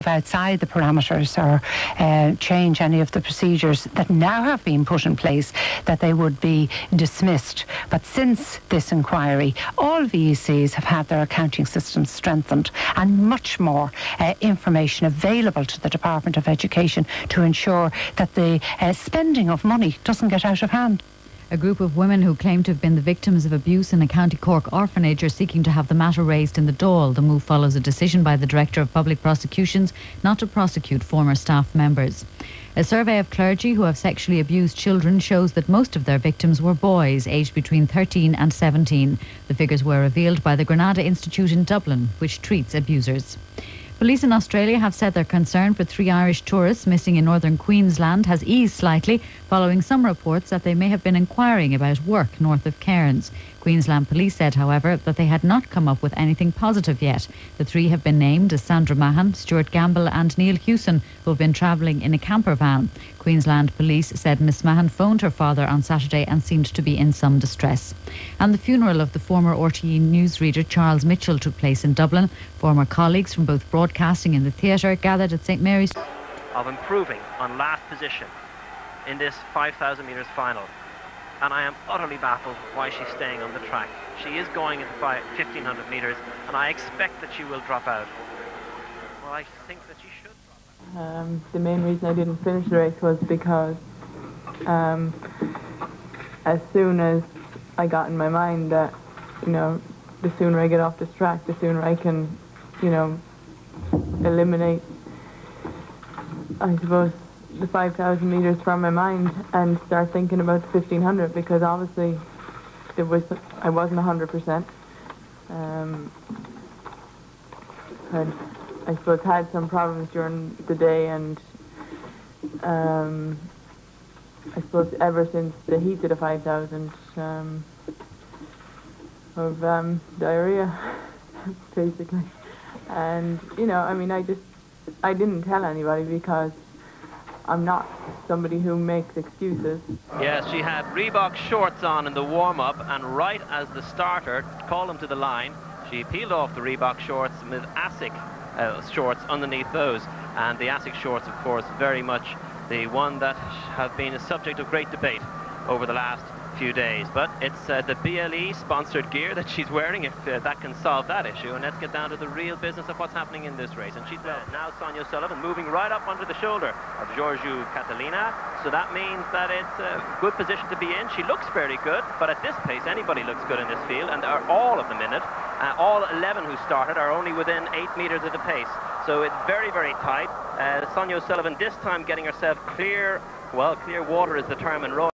outside the parameters or change any of the procedures that now have been put in place, that they would be dismissed. But since this inquiry, all VECs have had their accounting systems strengthened and much more information available to the Department of Education to ensure that the spending of money doesn't get out of hand. A group of women who claim to have been the victims of abuse in a County Cork orphanage are seeking to have the matter raised in the Dáil. The move follows a decision by the Director of Public Prosecutions not to prosecute former staff members. A survey of clergy who have sexually abused children shows that most of their victims were boys aged between 13 and 17. The figures were revealed by the Granada Institute in Dublin, which treats abusers. Police in Australia have said their concern for 3 Irish tourists missing in northern Queensland has eased slightly following some reports that they may have been inquiring about work north of Cairns. Queensland Police said, however, that they had not come up with anything positive yet. The 3 have been named as Sandra Mahan, Stuart Gamble and Neil Hewson, who have been travelling in a camper van. Queensland Police said Miss Mahan phoned her father on Saturday and seemed to be in some distress. And the funeral of the former RTE newsreader Charles Mitchell took place in Dublin. Former colleagues from both broadcasting and the theatre gathered at St Mary's. Of improving on last position in this 5,000 metres final. And I am utterly baffled why she's staying on the track. She is going into 1,500 metres, and I expect that she will drop out. Well, I think that she should drop out. The main reason I didn't finish the race was because as soon as I got in my mind that, you know, the sooner I get off this track, the sooner I can, you know, eliminate, I suppose, the 5,000 metres from my mind and start thinking about the 1,500, because obviously I wasn't 100%. I suppose had some problems during the day, and I suppose ever since the heat of the 5,000 of diarrhea basically. And you know, I mean, I didn't tell anybody because I'm not somebody who makes excuses. Yes, she had Reebok shorts on in the warm-up, and right as the starter called him to the line, she peeled off the Reebok shorts with ASIC shorts underneath those. And the ASIC shorts, of course, very much the one that have been a subject of great debate over the last few days. But it's the BLE sponsored gear that she's wearing, if that can solve that issue. And let's get down to the real business of what's happening in this race. And she's now Sonia O'Sullivan moving right up under the shoulder of Georgiou Catalina. So that means that it's a good position to be in. She looks fairly good, but at this pace anybody looks good in this field, and they're all of them in it. All 11 who started are only within 8 metres of the pace. So it's very, very tight. Sonia O'Sullivan this time getting herself clear, well, clear water is the term in rowing.